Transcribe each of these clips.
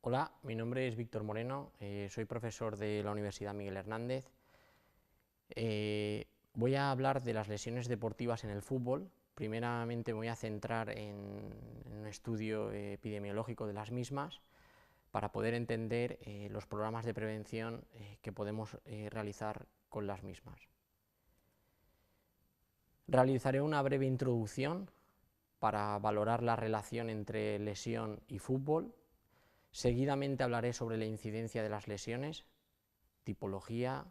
Hola, mi nombre es Víctor Moreno, soy profesor de la Universidad Miguel Hernández. Voy a hablar de las lesiones deportivas en el fútbol. Primeramente me voy a centrar en un estudio epidemiológico de las mismas para poder entender los programas de prevención que podemos realizar con las mismas. Realizaré una breve introducción para valorar la relación entre lesión y fútbol. Seguidamente hablaré sobre la incidencia de las lesiones, tipología,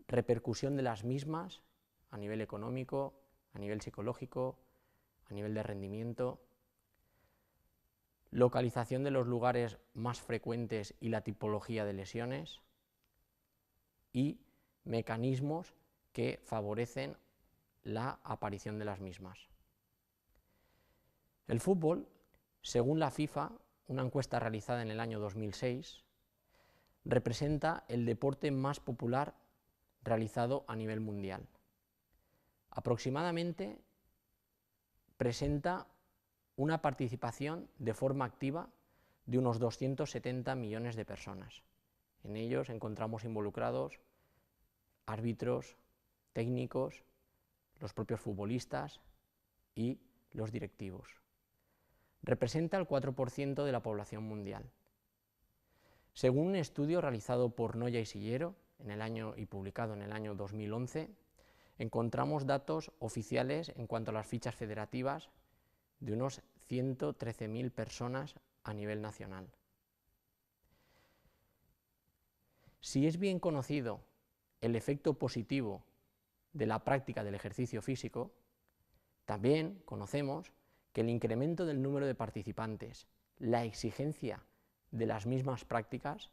repercusión de las mismas a nivel económico, a nivel psicológico, a nivel de rendimiento, localización de los lugares más frecuentes y la tipología de lesiones y mecanismos que favorecen la aparición de las mismas. El fútbol, según la FIFA, una encuesta realizada en el año 2006, representa el deporte más popular realizado a nivel mundial. Aproximadamente presenta una participación de forma activa de unos 270 millones de personas. En ellos encontramos involucrados árbitros, técnicos, los propios futbolistas y los directivos. Representa el 4% de la población mundial. Según un estudio realizado por Noya y Sillero y publicado en el año 2011, encontramos datos oficiales en cuanto a las fichas federativas de unos 113.000 personas a nivel nacional. Si es bien conocido el efecto positivo de la práctica del ejercicio físico, también conocemos que el incremento del número de participantes, la exigencia de las mismas prácticas,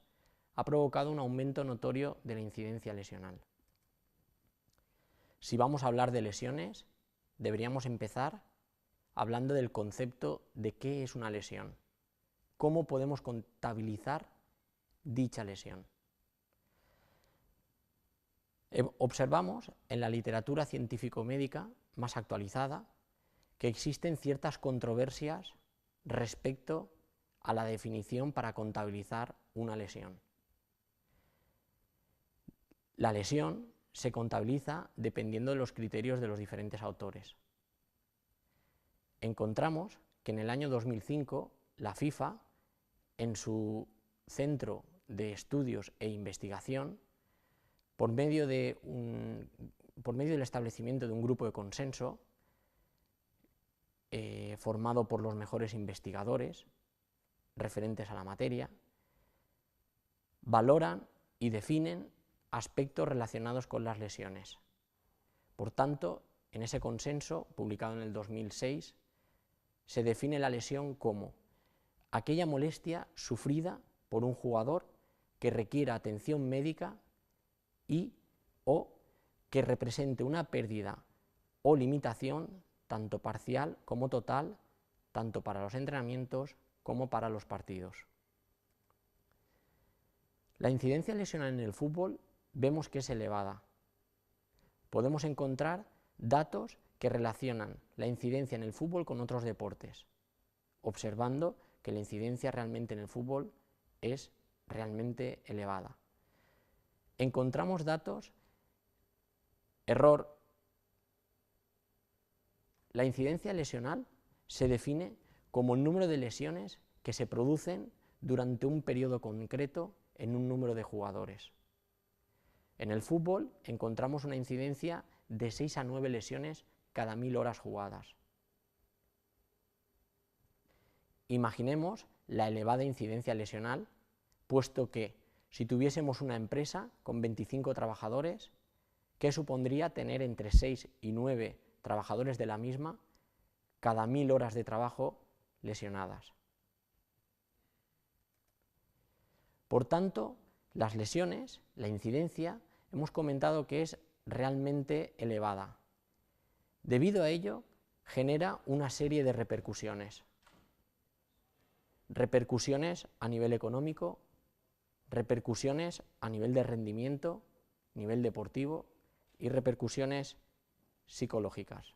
ha provocado un aumento notorio de la incidencia lesional. Si vamos a hablar de lesiones, deberíamos empezar hablando del concepto de qué es una lesión, cómo podemos contabilizar dicha lesión. Observamos en la literatura científico-médica más actualizada que existen ciertas controversias respecto a la definición para contabilizar una lesión. La lesión se contabiliza dependiendo de los criterios de los diferentes autores. Encontramos que en el año 2005 la FIFA, en su centro de estudios e investigación, por medio del establecimiento de un grupo de consenso formado por los mejores investigadores referentes a la materia, valoran y definen aspectos relacionados con las lesiones. Por tanto, en ese consenso, publicado en el 2006, se define la lesión como aquella molestia sufrida por un jugador que requiera atención médica o que represente una pérdida o limitación, tanto parcial como total, tanto para los entrenamientos como para los partidos. La incidencia lesional en el fútbol vemos que es elevada. Podemos encontrar datos que relacionan la incidencia en el fútbol con otros deportes, observando que la incidencia realmente en el fútbol es realmente elevada. Encontramos datos, error. La incidencia lesional se define como el número de lesiones que se producen durante un periodo concreto en un número de jugadores. En el fútbol encontramos una incidencia de 6 a 9 lesiones cada 1000 horas jugadas. Imaginemos la elevada incidencia lesional, puesto que si tuviésemos una empresa con 25 trabajadores, ¿qué supondría tener entre 6 y 9 trabajadores de la misma cada 1000 horas de trabajo lesionadas? Por tanto, las lesiones, la incidencia, hemos comentado que es realmente elevada. Debido a ello, genera una serie de repercusiones. Repercusiones a nivel económico, repercusiones a nivel de rendimiento, nivel deportivo y repercusiones psicológicas.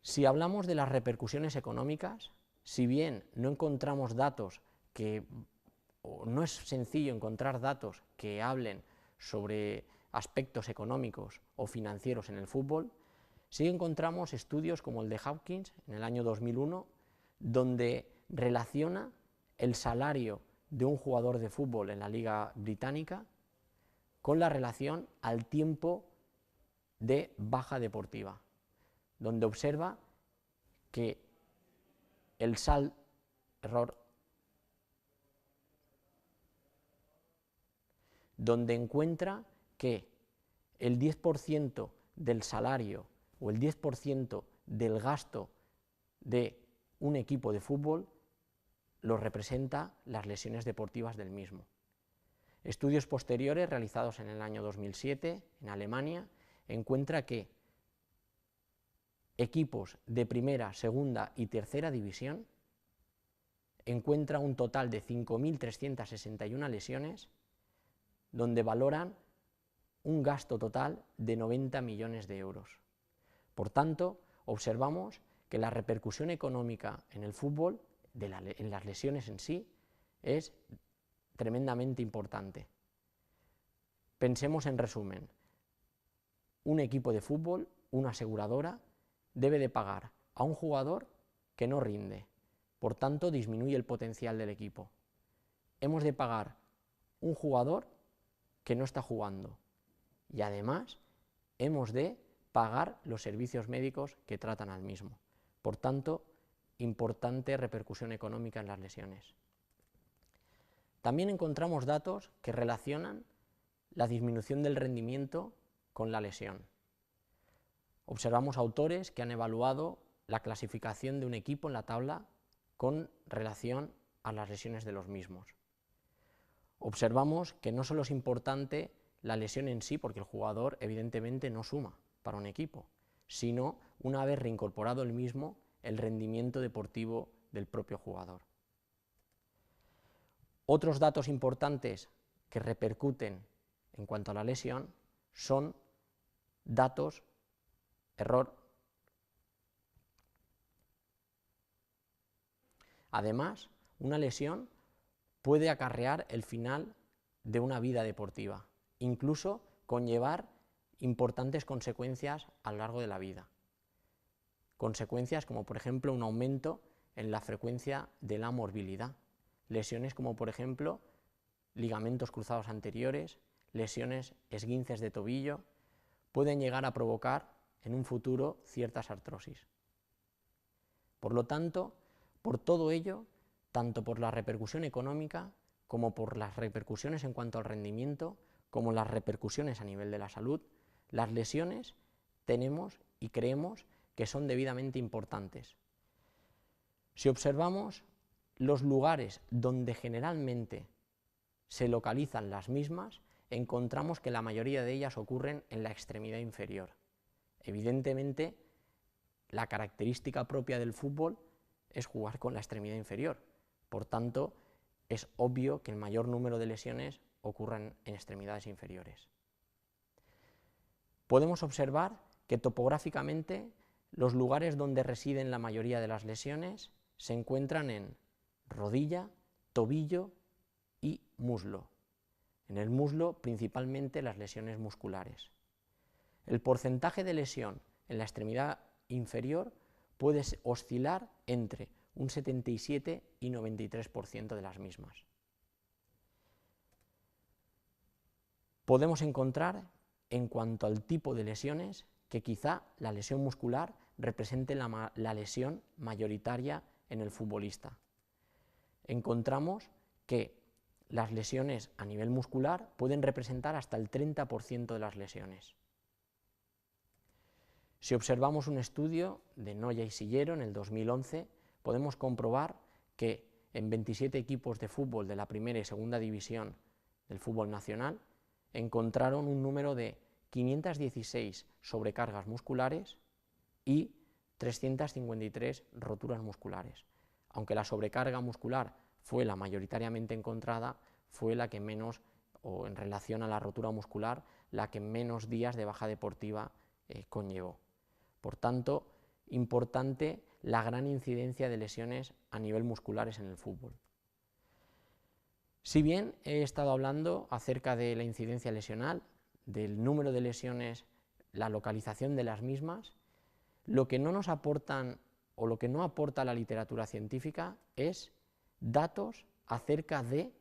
Si hablamos de las repercusiones económicas, si bien no encontramos datos o no es sencillo encontrar datos que hablen sobre aspectos económicos o financieros en el fútbol, sí encontramos estudios como el de Hopkins en el año 2001, donde relaciona el salario de un jugador de fútbol en la Liga Británica con la relación al tiempo de baja deportiva, donde observa que donde encuentra que el 10% del salario o el 10% del gasto de un equipo de fútbol lo representa las lesiones deportivas del mismo. Estudios posteriores realizados en el año 2007 en Alemania encuentra que equipos de primera, segunda y tercera división encuentra un total de 5.361 lesiones, donde valoran un gasto total de 90 millones de euros. Por tanto, observamos que la repercusión económica en el fútbol, en las lesiones en sí, es tremendamente importante. Pensemos en resumen, un equipo de fútbol, una aseguradora, debe de pagar a un jugador que no rinde, por tanto disminuye el potencial del equipo. Hemos de pagar un jugador que no está jugando y además hemos de pagar los servicios médicos que tratan al mismo. Por tanto, importante repercusión económica en las lesiones. También encontramos datos que relacionan la disminución del rendimiento con la lesión. Observamos autores que han evaluado la clasificación de un equipo en la tabla con relación a las lesiones de los mismos. Observamos que no solo es importante la lesión en sí, porque el jugador evidentemente no suma para un equipo, sino una vez reincorporado el mismo, el rendimiento deportivo del propio jugador. Otros datos importantes que repercuten en cuanto a la lesión son datos, Además, una lesión puede acarrear el final de una vida deportiva, incluso conllevar importantes consecuencias a lo largo de la vida. Consecuencias como, por ejemplo, un aumento en la frecuencia de la morbilidad, lesiones como, por ejemplo, ligamentos cruzados anteriores, lesiones, esguinces de tobillo, pueden llegar a provocar en un futuro ciertas artrosis. Por lo tanto, por todo ello, tanto por la repercusión económica como por las repercusiones en cuanto al rendimiento, como las repercusiones a nivel de la salud, las lesiones tenemos y creemos que son debidamente importantes. Si observamos los lugares donde generalmente se localizan las mismas, encontramos que la mayoría de ellas ocurren en la extremidad inferior. Evidentemente, la característica propia del fútbol es jugar con la extremidad inferior, por tanto, es obvio que el mayor número de lesiones ocurran en extremidades inferiores. Podemos observar que topográficamente los lugares donde residen la mayoría de las lesiones se encuentran en rodilla, tobillo y muslo. En el muslo, principalmente las lesiones musculares. El porcentaje de lesión en la extremidad inferior puede oscilar entre un 77 y 93% de las mismas. Podemos encontrar, en cuanto al tipo de lesiones, que quizá la lesión muscular represente la lesión mayoritaria en el futbolista. Encontramos que las lesiones a nivel muscular pueden representar hasta el 30% de las lesiones. Si observamos un estudio de Noya y Sillero en el 2011, podemos comprobar que en 27 equipos de fútbol de la primera y segunda división del fútbol nacional encontraron un número de 516 sobrecargas musculares y 353 roturas musculares. Aunque la sobrecarga muscular fue la mayoritariamente encontrada, fue la que menos, o en relación a la rotura muscular, la que menos días de baja deportiva conllevó. Por tanto, importante la gran incidencia de lesiones a nivel musculares en el fútbol. Si bien he estado hablando acerca de la incidencia lesional, del número de lesiones, la localización de las mismas, lo que no nos aportan o lo que no aporta la literatura científica es datos acerca de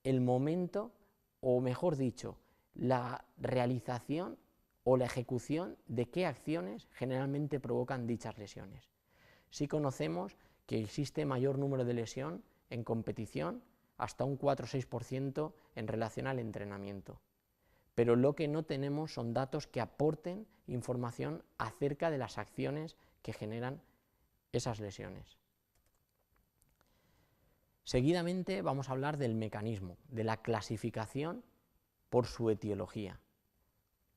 el momento, o mejor dicho, la realización o la ejecución de qué acciones generalmente provocan dichas lesiones. Sí conocemos que existe mayor número de lesión en competición, hasta un 4 o 6% en relación al entrenamiento. Pero lo que no tenemos son datos que aporten información acerca de las acciones que generan esas lesiones. Seguidamente vamos a hablar del mecanismo, de la clasificación por su etiología.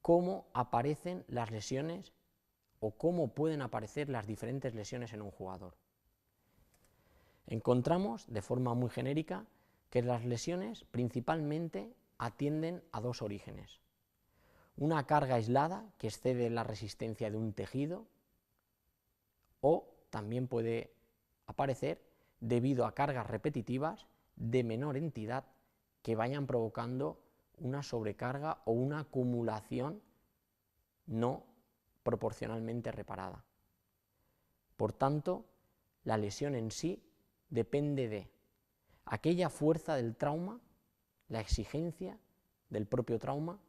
Cómo aparecen las lesiones o cómo pueden aparecer las diferentes lesiones en un jugador. Encontramos de forma muy genérica que las lesiones principalmente atienden a dos orígenes. Una carga aislada que excede la resistencia de un tejido, o también puede aparecer debido a cargas repetitivas de menor entidad que vayan provocando una sobrecarga o una acumulación no proporcionalmente reparada. Por tanto, la lesión en sí depende de aquella fuerza del trauma, la exigencia del propio trauma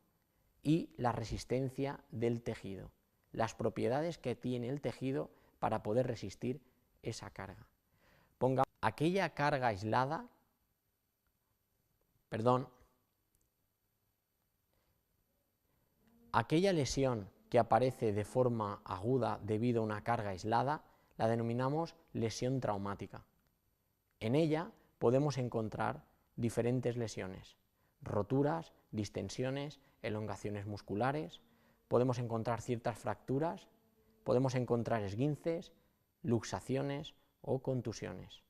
y la resistencia del tejido, las propiedades que tiene el tejido para poder resistir esa carga. Aquella carga aislada, aquella lesión que aparece de forma aguda debido a una carga aislada, la denominamos lesión traumática. En ella podemos encontrar diferentes lesiones, roturas, distensiones, elongaciones musculares, podemos encontrar ciertas fracturas, podemos encontrar esguinces, luxaciones o contusiones.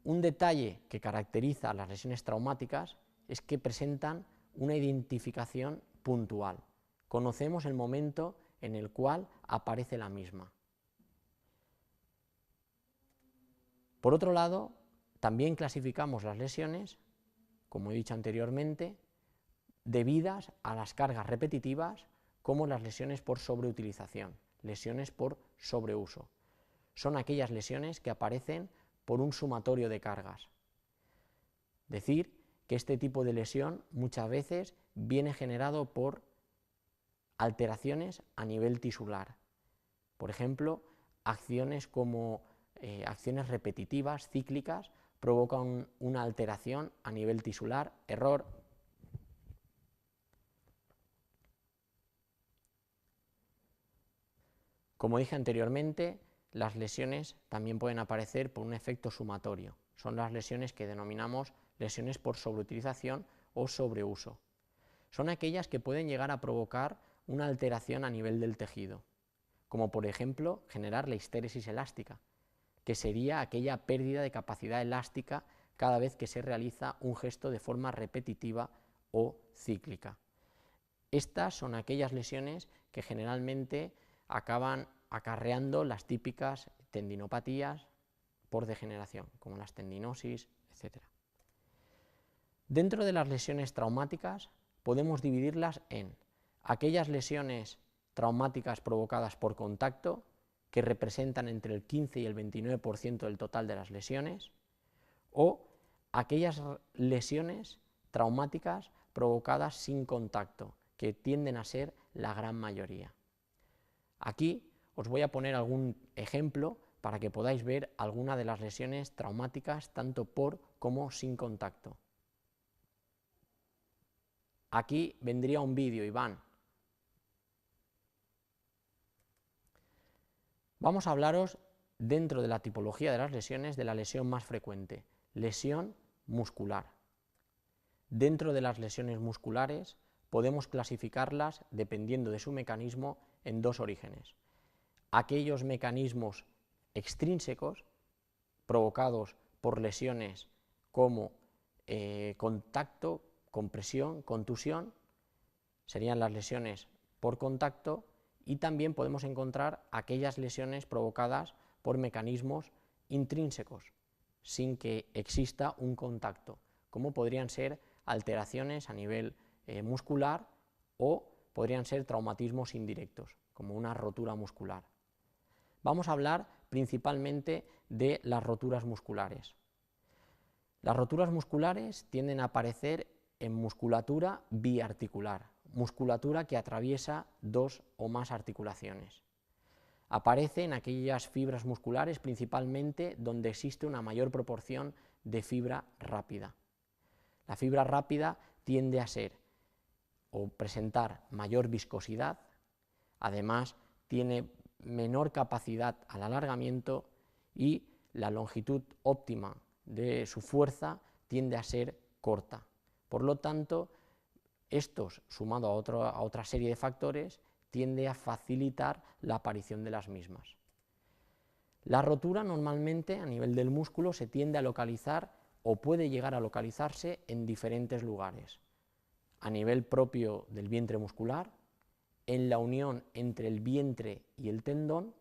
Un detalle que caracteriza a las lesiones traumáticas es que presentan una identificación puntual. Conocemos el momento en el cual aparece la misma. Por otro lado, también clasificamos las lesiones, como he dicho anteriormente, debidas a las cargas repetitivas, como las lesiones por sobreutilización, lesiones por sobreuso. Son aquellas lesiones que aparecen por un sumatorio de cargas. Decir que este tipo de lesión muchas veces viene generado por alteraciones a nivel tisular. Por ejemplo, acciones como acciones repetitivas, cíclicas, provocan una alteración a nivel tisular, error. Como dije anteriormente, las lesiones también pueden aparecer por un efecto sumatorio. Son las lesiones que denominamos lesiones por sobreutilización o sobreuso. Son aquellas que pueden llegar a provocar una alteración a nivel del tejido, como por ejemplo generar la histéresis elástica, que sería aquella pérdida de capacidad elástica cada vez que se realiza un gesto de forma repetitiva o cíclica. Estas son aquellas lesiones que generalmente acaban acarreando las típicas tendinopatías por degeneración, como las tendinosis, etc. Dentro de las lesiones traumáticas podemos dividirlas en aquellas lesiones traumáticas provocadas por contacto, que representan entre el 15 y el 29% del total de las lesiones, o aquellas lesiones traumáticas provocadas sin contacto, que tienden a ser la gran mayoría. Aquí os voy a poner algún ejemplo para que podáis ver alguna de las lesiones traumáticas tanto por como sin contacto. Aquí vendría un vídeo, Iván. Vamos a hablaros, dentro de la tipología de las lesiones, de la lesión más frecuente, lesión muscular. Dentro de las lesiones musculares podemos clasificarlas, dependiendo de su mecanismo, en dos orígenes. Aquellos mecanismos extrínsecos provocados por lesiones como contacto, compresión, contusión, serían las lesiones por contacto, y también podemos encontrar aquellas lesiones provocadas por mecanismos intrínsecos, sin que exista un contacto, como podrían ser alteraciones a nivel muscular o podrían ser traumatismos indirectos, como una rotura muscular. Vamos a hablar principalmente de las roturas musculares. Las roturas musculares tienden a aparecer en musculatura biarticular, musculatura que atraviesa dos o más articulaciones. Aparece en aquellas fibras musculares principalmente donde existe una mayor proporción de fibra rápida. La fibra rápida tiende a ser o presentar mayor viscosidad, además tiene menor capacidad al alargamiento y la longitud óptima de su fuerza tiende a ser corta. Por lo tanto, estos, sumado a otra serie de factores, tiende a facilitar la aparición de las mismas. La rotura normalmente a nivel del músculo se tiende a localizar o puede llegar a localizarse en diferentes lugares. A nivel propio del vientre muscular, en la unión entre el vientre y el tendón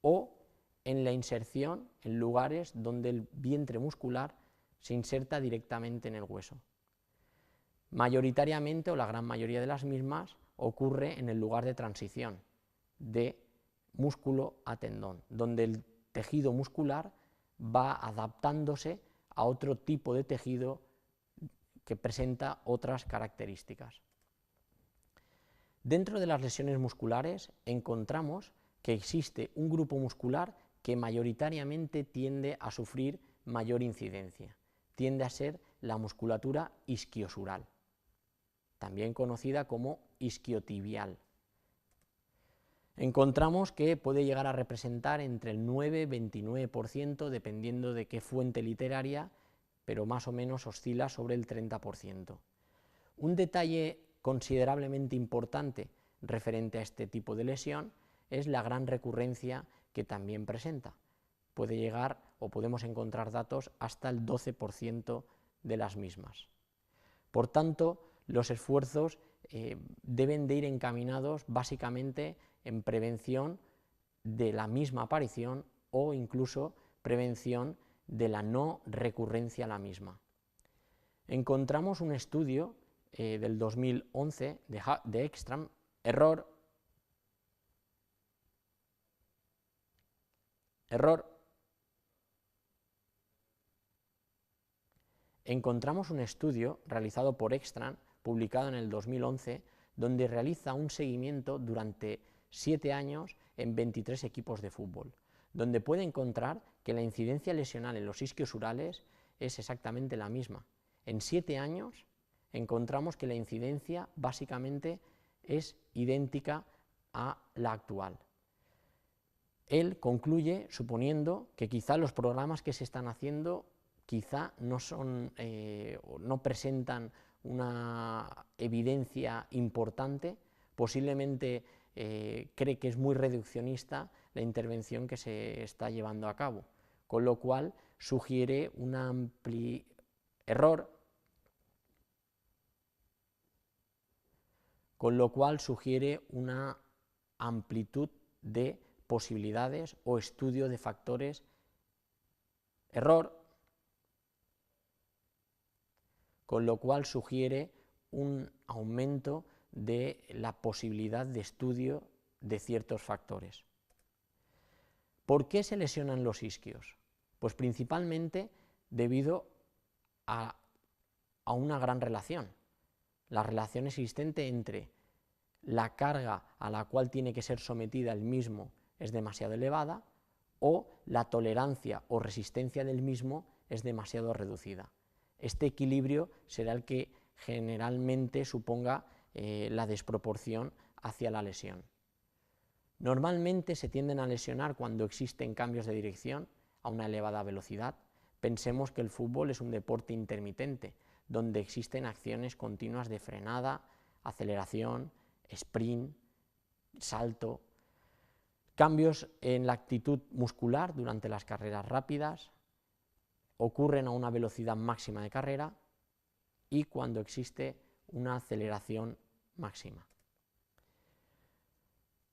o en la inserción en lugares donde el vientre muscular se inserta directamente en el hueso. Mayoritariamente, o la gran mayoría de las mismas, ocurre en el lugar de transición de músculo a tendón, donde el tejido muscular va adaptándose a otro tipo de tejido que presenta otras características. Dentro de las lesiones musculares encontramos que existe un grupo muscular que mayoritariamente tiende a sufrir mayor incidencia, tiende a ser la musculatura isquiosural, también conocida como isquiotibial. Encontramos que puede llegar a representar entre el 9 y 29%, dependiendo de qué fuente literaria, pero más o menos oscila sobre el 30%. Un detalle considerablemente importante referente a este tipo de lesión es la gran recurrencia que también presenta. Puede llegar o podemos encontrar datos hasta el 12% de las mismas. Por tanto, los esfuerzos deben de ir encaminados básicamente en prevención de la misma aparición o incluso prevención de la no recurrencia a la misma. Encontramos un estudio del 2011 de Ekström, error. Encontramos un estudio realizado por Ekström, publicado en el 2011, donde realiza un seguimiento durante 7 años en 23 equipos de fútbol, donde puede encontrar que la incidencia lesional en los isquiosurales es exactamente la misma. En 7 años encontramos que la incidencia básicamente es idéntica a la actual. Él concluye suponiendo que quizá los programas que se están haciendo quizá no presentan una evidencia importante, posiblemente cree que es muy reduccionista la intervención que se está llevando a cabo, con lo cual sugiere un amplio error, con lo cual sugiere una amplitud de posibilidades o estudio de factores, con lo cual sugiere un aumento de la posibilidad de estudio de ciertos factores. ¿Por qué se lesionan los isquios? Pues principalmente debido a una gran relación, la relación existente entre la carga a la cual tiene que ser sometida el mismo es demasiado elevada o la tolerancia o resistencia del mismo es demasiado reducida. Este equilibrio será el que generalmente suponga la desproporción hacia la lesión. Normalmente se tienden a lesionar cuando existen cambios de dirección a una elevada velocidad. Pensemos que el fútbol es un deporte intermitente, donde existen acciones continuas de frenada, aceleración, sprint, salto, cambios en la actitud muscular durante las carreras rápidas, ocurren a una velocidad máxima de carrera y cuando existe una aceleración máxima.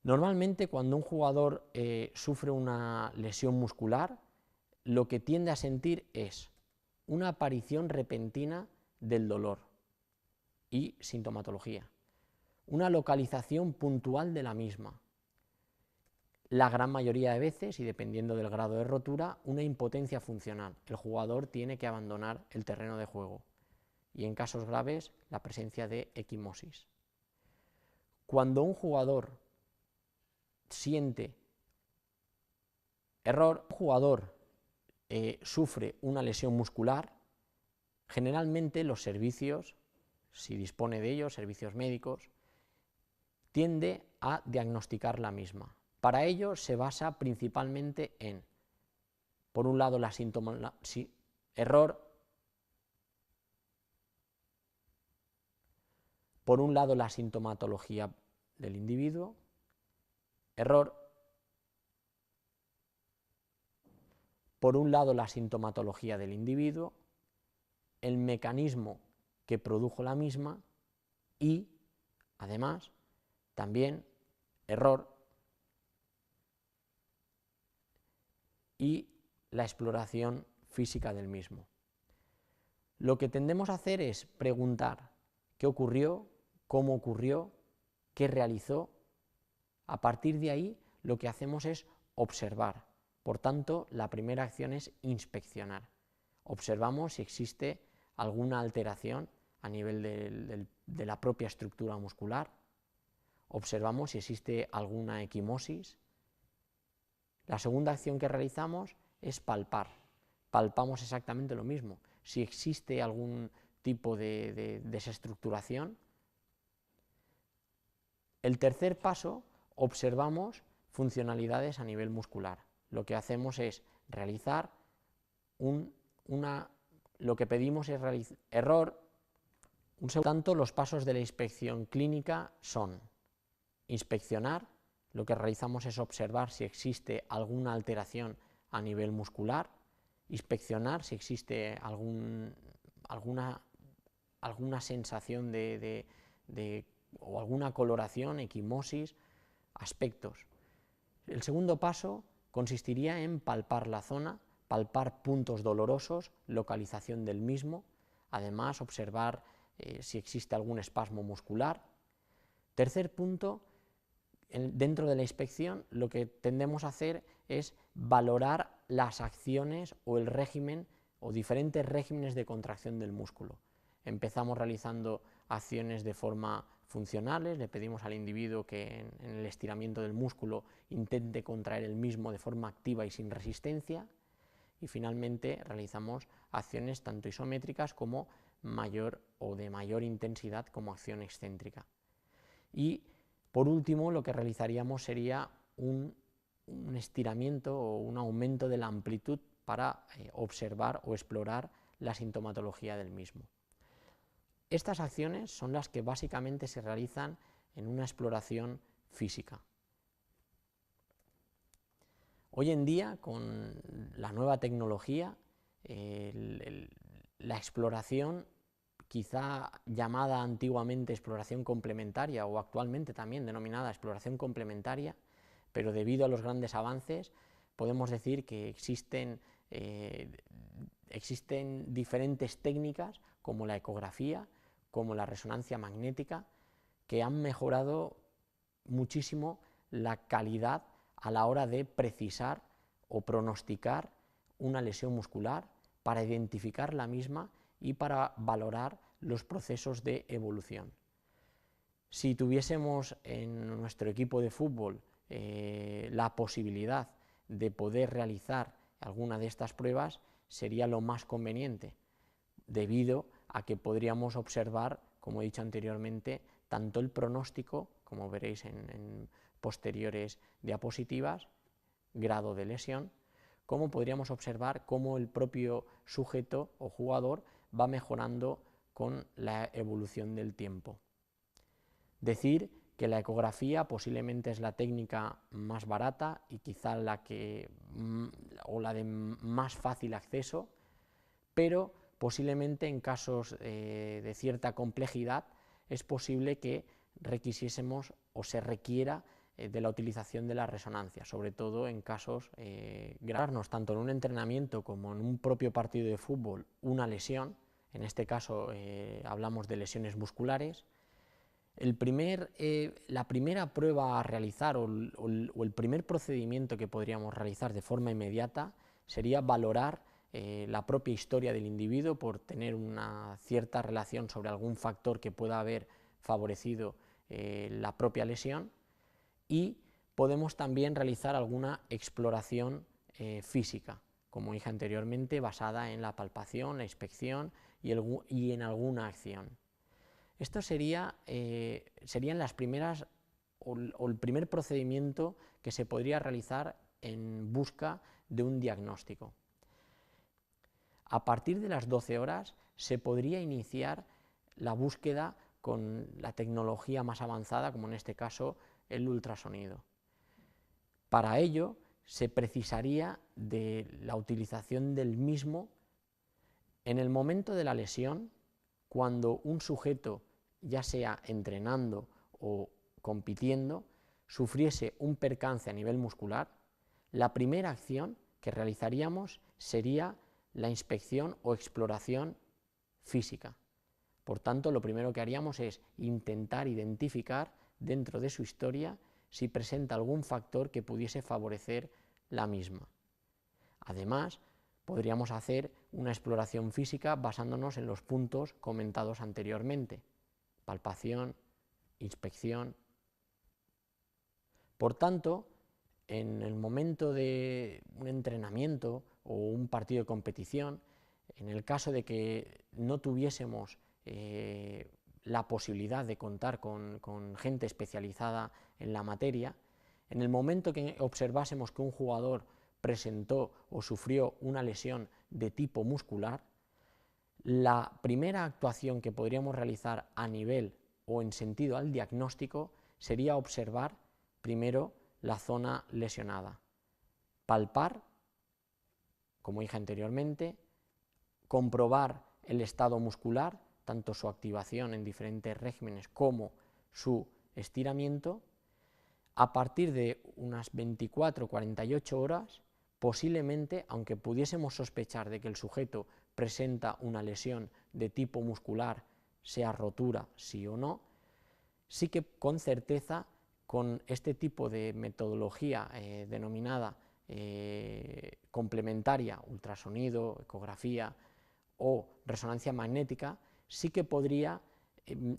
Normalmente cuando un jugador sufre una lesión muscular, lo que tiende a sentir es una aparición repentina del dolor y sintomatología, una localización puntual de la misma, la gran mayoría de veces, y dependiendo del grado de rotura, una impotencia funcional. El jugador tiene que abandonar el terreno de juego y en casos graves la presencia de equimosis. Cuando un jugador siente error, un jugador sufre una lesión muscular, generalmente los servicios, si dispone de ellos, servicios médicos, tiende a diagnosticar la misma. Para ello se basa principalmente en, por un lado, por un lado la sintomatología del individuo, por un lado la sintomatología del individuo, el mecanismo que produjo la misma y, además, también error y la exploración física del mismo. Lo que tendemos a hacer es preguntar qué ocurrió, cómo ocurrió, qué realizó. A partir de ahí lo que hacemos es observar. Por tanto, la primera acción es inspeccionar. Observamos si existe alguna alteración a nivel de la propia estructura muscular. Observamos si existe alguna equimosis. La segunda acción que realizamos es palpar. Palpamos exactamente lo mismo. Si existe algún tipo de desestructuración. El tercer paso, observamos funcionalidades a nivel muscular. Lo que hacemos es realizar lo que pedimos es error. Por tanto, los pasos de la inspección clínica son inspeccionar. Lo que realizamos es observar si existe alguna alteración a nivel muscular, inspeccionar si existe alguna sensación o alguna coloración, equimosis, aspectos. El segundo paso consistiría en palpar la zona, palpar puntos dolorosos, localización del mismo, además observar si existe algún espasmo muscular. Tercer punto, dentro de la inspección lo que tendemos a hacer es valorar las acciones o el régimen o diferentes regímenes de contracción del músculo. Empezamos realizando acciones de forma funcionales, le pedimos al individuo que en el estiramiento del músculo intente contraer el mismo de forma activa y sin resistencia, y finalmente realizamos acciones tanto isométricas como de mayor intensidad como acción excéntrica. Y por último, lo que realizaríamos sería un estiramiento o un aumento de la amplitud para observar o explorar la sintomatología del mismo. Estas acciones son las que básicamente se realizan en una exploración física. Hoy en día, con la nueva tecnología, la exploración, quizá llamada antiguamente exploración complementaria o actualmente también denominada exploración complementaria, pero debido a los grandes avances podemos decir que existen diferentes técnicas como la ecografía, como la resonancia magnética, que han mejorado muchísimo la calidad a la hora de precisar o pronosticar una lesión muscular, para identificar la misma y para valorar los procesos de evolución. Si tuviésemos en nuestro equipo de fútbol la posibilidad de poder realizar alguna de estas pruebas, sería lo más conveniente, debido a que podríamos observar, como he dicho anteriormente, tanto el pronóstico, como veréis en posteriores diapositivas, grado de lesión, como podríamos observar cómo el propio sujeto o jugador va mejorando con la evolución del tiempo. Decir que la ecografía posiblemente es la técnica más barata y quizá la de más fácil acceso, pero posiblemente en casos de cierta complejidad es posible que requisiésemos o se requiera de la utilización de la resonancia, sobre todo en casos graves, tanto en un entrenamiento como en un propio partido de fútbol, una lesión, en este caso hablamos de lesiones musculares. La primera prueba a realizar o el primer procedimiento que podríamos realizar de forma inmediata sería valorar la propia historia del individuo por tener una cierta relación sobre algún factor que pueda haber favorecido la propia lesión, y podemos también realizar alguna exploración física, como dije anteriormente, basada en la palpación, la inspección y en alguna acción. Esto serían las primeras o el primer procedimiento que se podría realizar en busca de un diagnóstico. A partir de las 12 horas se podría iniciar la búsqueda con la tecnología más avanzada, como en este caso el ultrasonido. Para ello se precisaría de la utilización del mismo en el momento de la lesión, cuando un sujeto, ya sea entrenando o compitiendo, sufriese un percance a nivel muscular. La primera acción que realizaríamos sería la inspección o exploración física. Por tanto, lo primero que haríamos es intentar identificar dentro de su historia si presenta algún factor que pudiese favorecer la misma. Además, podríamos hacer una exploración física basándonos en los puntos comentados anteriormente: palpación, inspección. Por tanto, en el momento de un entrenamiento o un partido de competición, en el caso de que no tuviésemos la posibilidad de contar con gente especializada en la materia, en el momento que observásemos que un jugador presentó o sufrió una lesión de tipo muscular, la primera actuación que podríamos realizar a nivel o en sentido al diagnóstico sería observar primero la zona lesionada, palpar, como dije anteriormente, comprobar el estado muscular, tanto su activación en diferentes regímenes como su estiramiento. A partir de unas 24 o 48 horas, posiblemente, aunque pudiésemos sospechar de que el sujeto presenta una lesión de tipo muscular, sea rotura, sí o no, sí que con certeza, con este tipo de metodología denominada complementaria, ultrasonido, ecografía o resonancia magnética, sí que podría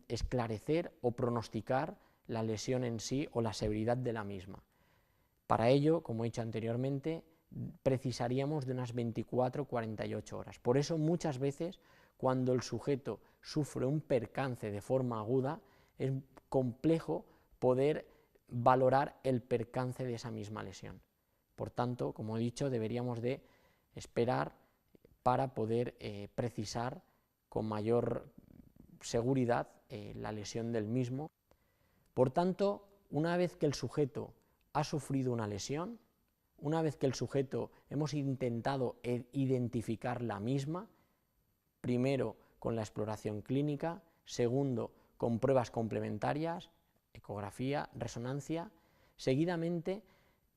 esclarecer o pronosticar la lesión en sí o la severidad de la misma. Para ello, como he dicho anteriormente, precisaríamos de unas 24 o 48 horas. Por eso muchas veces, cuando el sujeto sufre un percance de forma aguda, es complejo poder valorar el percance de esa misma lesión. Por tanto, como he dicho, deberíamos de esperar para poder precisar con mayor seguridad la lesión del mismo. Por tanto, una vez que el sujeto ha sufrido una lesión, una vez que el sujeto hemos intentado identificar la misma, primero con la exploración clínica, segundo con pruebas complementarias, ecografía, resonancia, seguidamente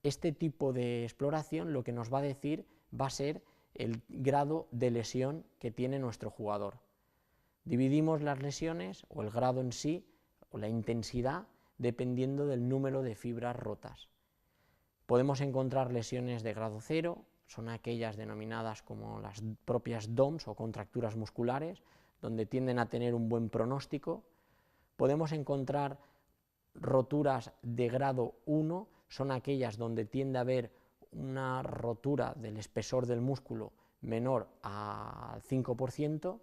este tipo de exploración lo que nos va a decir va a ser el grado de lesión que tiene nuestro jugador. Dividimos las lesiones o el grado en sí o la intensidad dependiendo del número de fibras rotas. Podemos encontrar lesiones de grado 0, son aquellas denominadas como las propias DOMS o contracturas musculares, donde tienden a tener un buen pronóstico. Podemos encontrar roturas de grado 1, son aquellas donde tiende a haber una rotura del espesor del músculo menor al 5%,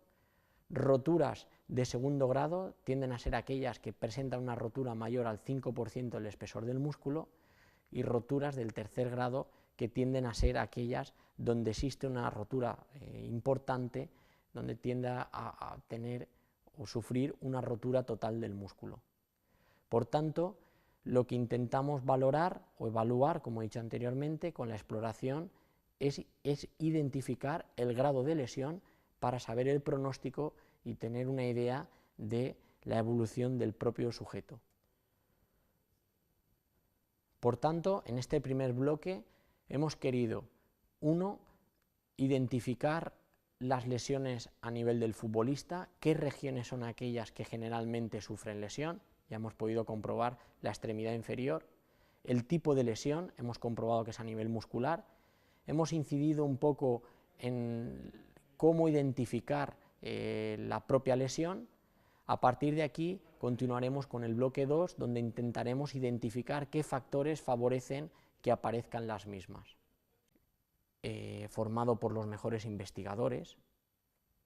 roturas de segundo grado tienden a ser aquellas que presentan una rotura mayor al 5% del espesor del músculo, y roturas del tercer grado que tienden a ser aquellas donde existe una rotura importante, donde tiende a tener o sufrir una rotura total del músculo. Por tanto, lo que intentamos valorar o evaluar, como he dicho anteriormente, con la exploración es identificar el grado de lesión para saber el pronóstico y tener una idea de la evolución del propio sujeto. Por tanto, en este primer bloque hemos querido, uno, identificar las lesiones a nivel del futbolista, qué regiones son aquellas que generalmente sufren lesión, ya hemos podido comprobar la extremidad inferior, el tipo de lesión, hemos comprobado que es a nivel muscular, hemos incidido un poco en cómo identificar la propia lesión. A partir de aquí continuaremos con el bloque 2, donde intentaremos identificar qué factores favorecen que aparezcan las mismas. Formado por los mejores investigadores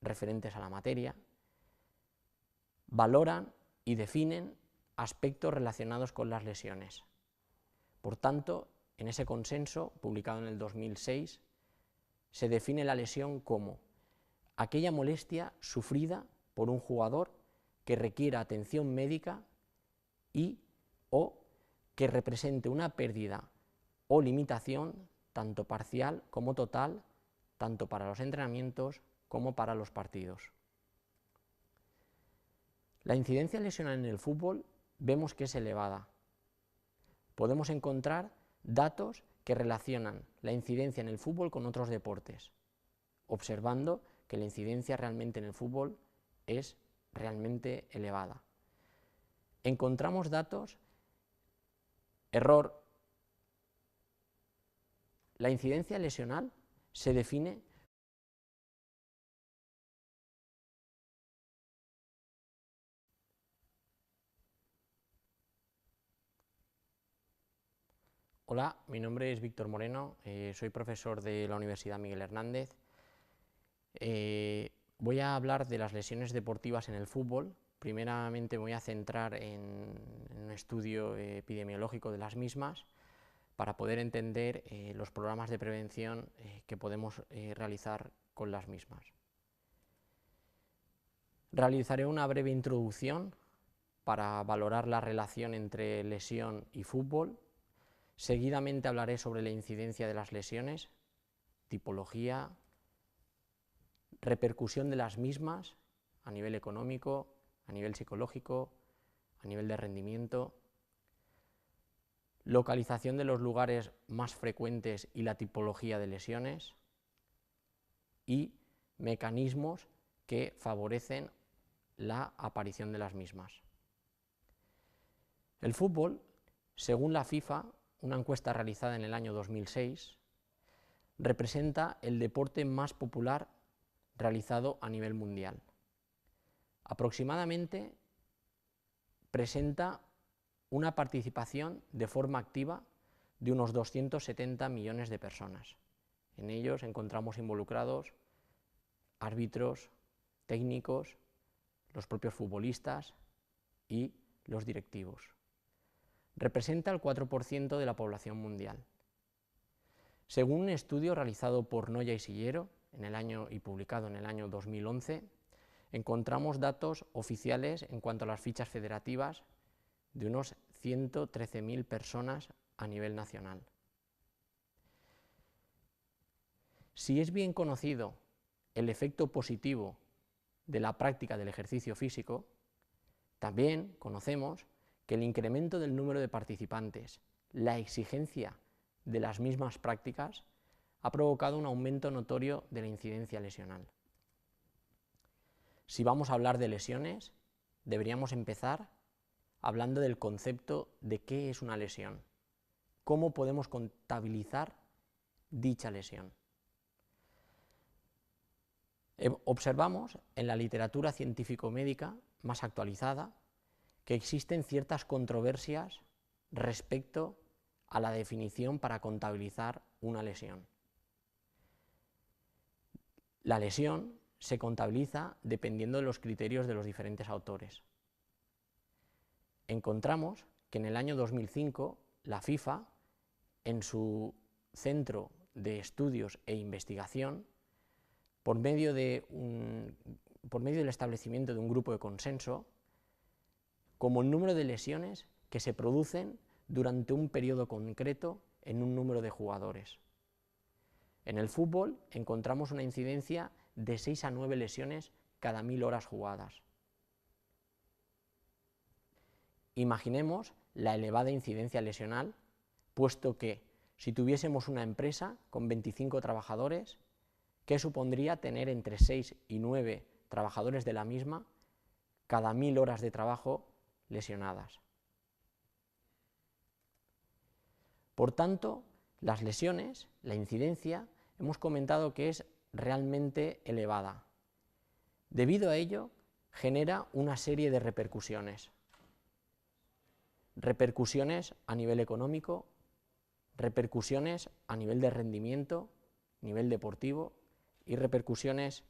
referentes a la materia, valoran y definen aspectos relacionados con las lesiones. Por tanto, en ese consenso, publicado en el 2006, se define la lesión como aquella molestia sufrida por un jugador que requiera atención médica y o que represente una pérdida o limitación tanto parcial como total, tanto para los entrenamientos como para los partidos. La incidencia lesional en el fútbol vemos que es elevada. Podemos encontrar datos que relacionan la incidencia en el fútbol con otros deportes, observando que la incidencia realmente en el fútbol es realmente elevada. Encontramos datos, error. La incidencia lesional se define Hola, mi nombre es Víctor Moreno, soy profesor de la Universidad Miguel Hernández. Voy a hablar de las lesiones deportivas en el fútbol. Primeramente voy a centrar en un estudio epidemiológico de las mismas para poder entender los programas de prevención que podemos realizar con las mismas. Realizaré una breve introducción para valorar la relación entre lesión y fútbol. Seguidamente hablaré sobre la incidencia de las lesiones, tipología, repercusión de las mismas a nivel económico, a nivel psicológico, a nivel de rendimiento, localización de los lugares más frecuentes y la tipología de lesiones y mecanismos que favorecen la aparición de las mismas. El fútbol, según la FIFA, una encuesta realizada en el año 2006, representa el deporte más popular realizado a nivel mundial. Aproximadamente presenta una participación de forma activa de unos 270 millones de personas. En ellos encontramos involucrados árbitros, técnicos, los propios futbolistas y los directivos. Representa el 4% de la población mundial. Según un estudio realizado por Noya y Sillero y publicado en el año 2011, encontramos datos oficiales en cuanto a las fichas federativas de unos 113.000 personas a nivel nacional. Si es bien conocido el efecto positivo de la práctica del ejercicio físico, también conocemos que el incremento del número de participantes, la exigencia de las mismas prácticas, ha provocado un aumento notorio de la incidencia lesional. Si vamos a hablar de lesiones, deberíamos empezar hablando del concepto de qué es una lesión, cómo podemos contabilizar dicha lesión. Observamos en la literatura científico-médica más actualizada que existen ciertas controversias respecto a la definición para contabilizar una lesión. La lesión se contabiliza dependiendo de los criterios de los diferentes autores. Encontramos que en el año 2005 la FIFA, en su centro de estudios e investigación, por medio del establecimiento de un grupo de consenso, como el número de lesiones que se producen durante un periodo concreto en un número de jugadores. En el fútbol encontramos una incidencia de 6 a 9 lesiones cada 1000 horas jugadas. Imaginemos la elevada incidencia lesional puesto que si tuviésemos una empresa con 25 trabajadores, ¿qué supondría tener entre 6 y 9 trabajadores de la misma cada 1000 horas de trabajo lesionadas? Por tanto, las lesiones, la incidencia, hemos comentado que es realmente elevada. Debido a ello, genera una serie de repercusiones. Repercusiones a nivel económico, repercusiones a nivel de rendimiento, nivel deportivo y repercusiones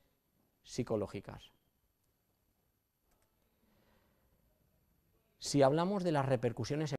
psicológicas. Si hablamos de las repercusiones